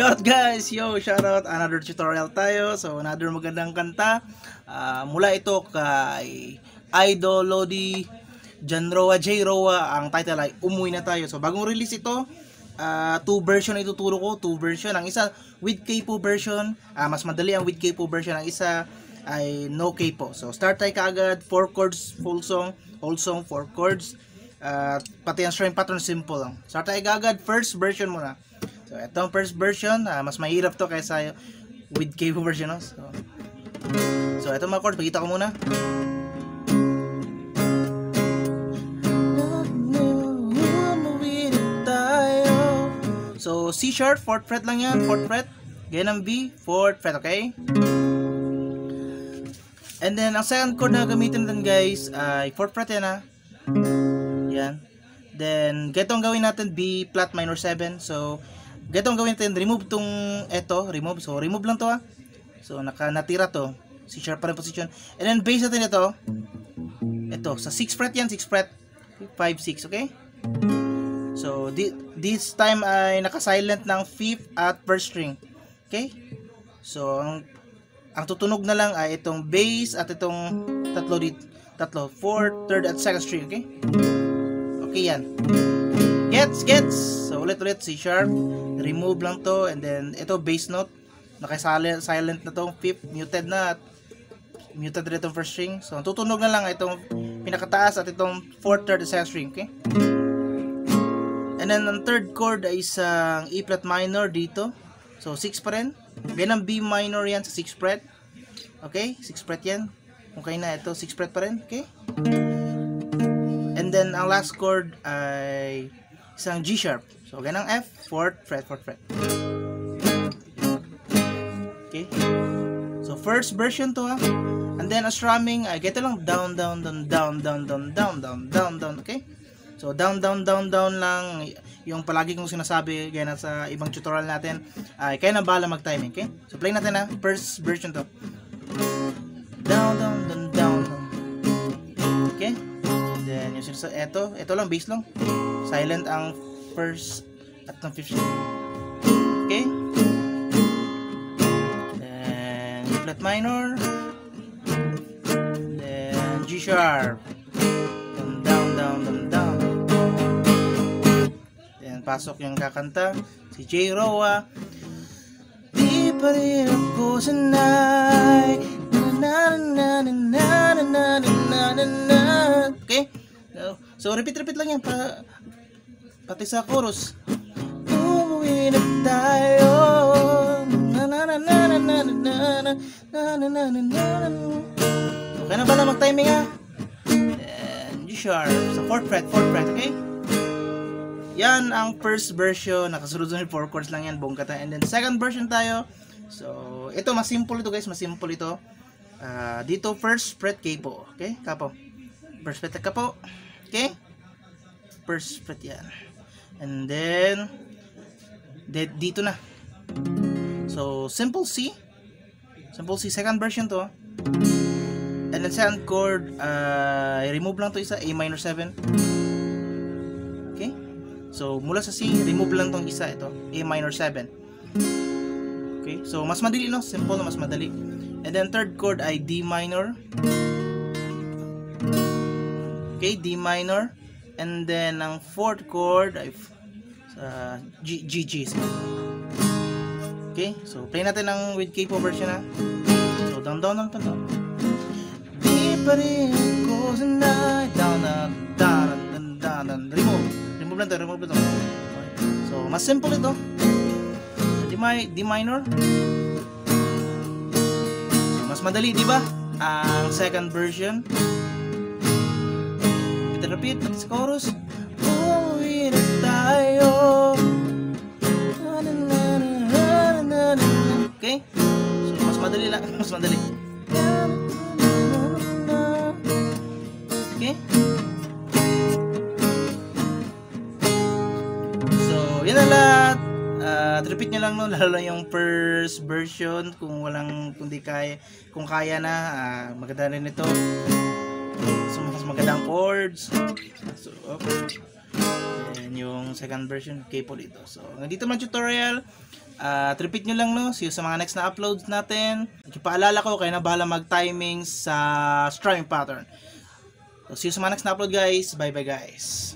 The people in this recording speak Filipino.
Shout guys! Yo! Shoutout! Another tutorial tayo. So, another magandang kanta. Mula ito kay Idol Lodi Jan Roa J. Roa. Ang title ay Umuwi na Tayo. So, bagong release ito. Two version ituturo ko. Two version. Ang isa with K-pop version. Mas madali ang with K-pop version. Ang isa ay no K-pop. So, start tayo kaagad. 4 chords, full song. Whole song, 4 chords. Pati ang string pattern simple lang. Start tayo kaagad. First version muna. So, itong first version, mas mahirap to kaysa with K-pop version. No? So, itong mga chord, pakita ko muna. So, C sharp, 4th fret lang yan, 4th fret. Ganyan ang B, 4th fret, okay? And then, ang second chord na gamitin natin guys, ay 4th fret yan ha. Yan. Then, ganito ang gawin natin, B flat minor 7. So, ganito ang gawin natin, remove tong eto, remove. So, remove lang to ha. So, natira to. C sharp pa rin position. And then, bass natin ito. Ito, sa 6th fret yan, 6th fret. 5, 6, okay? So, this time ay naka-silent ng 5th at 1st string. Okay? So, ang tutunog na lang ay itong bass at itong tatlo, 4th, 3rd at 2nd string, okay? Okay yan. Gets. So, ulit, C sharp. Remove lang to. And then, ito, bass note. Naka-silent na to. 5th, muted na. Muted rin itong 1st string. So, ang tutunog na lang ay itong pinakataas at itong 4th, 3rd, at 2nd string. Okay? And then, ang 3rd chord ay isang E flat minor dito. So, 6 pa rin. Ganang B minor yan sa 6th fret. Okay? 6th fret yan. Okay na. Ito, 6th fret pa rin. Okay? And then, ang last chord ay isang G sharp. So, ganang F, 4th fret, 4th fret. Okay? So, first version to ha. And then, ang strumming, ganito lang, down, down, down, down, down, down, down, down, down, down, okay? So, down, down, down, down lang, yung palagi kong sinasabi, ganyan sa ibang tutorial natin, kaya na bahala mag-timing, okay? So, play natin ha, first version to. Down, down, down, down, down. Okay? Then, yung ito lang, bass lang. Silent ang first at ng 5th. Okay? Then, E flat minor. Then, G sharp. Then, down, down, down, down. Then, pasok yung kakanta. Si J. Roa. Di pa rin ako sanay. Okay? So, repeat lang yan pati sa chorus. Umuwi na tayo. Okay na ba na mag-timing ha? And G sharp. Sa 4th fret, okay? Yan ang first version. Nakasunod-sunod 4 chords lang yan. Buong kata. And then second version tayo. So, ito mas simple ito guys. Mas simple ito. Dito first fret capo. Okay? Capo. First fret capo. Okay? First fret yan. And then dito na. So, simple C. Simple C. Second version to. And then second chord, remove lang to isa. A minor 7. Okay? So, mula sa C, remove lang tong isa. Ito. A minor 7. Okay? So, mas madali no? Simple, mas madali. And then third chord ay D minor. Okay, D minor. And then ang fourth chord ay G. Okay, so play natin ang with K-pop version ha. So down lang pa to. Di pa rin ako sanay. Down. Remove lang to. So mas simple ito. D minor. Mas madali, di ba? Ang second version. Repeat sa chorus. Uuwi na tayo. Okay? So, mas madali lang. Mas madali. Okay? So, yan na lahat. Repeat nyo lang no, lalo lang yung first version kung kaya na, maganda rin ito. So, mas magandang chords. So, okay. And yung yung second version cable dito. So, dito man tutorial. Repeat nyo lang, no? See you sa mga next na uploads natin. Paalala ko, kayo na bahala mag-timing sa strumming pattern. So, see you sa mga next na upload, guys. Bye-bye, guys.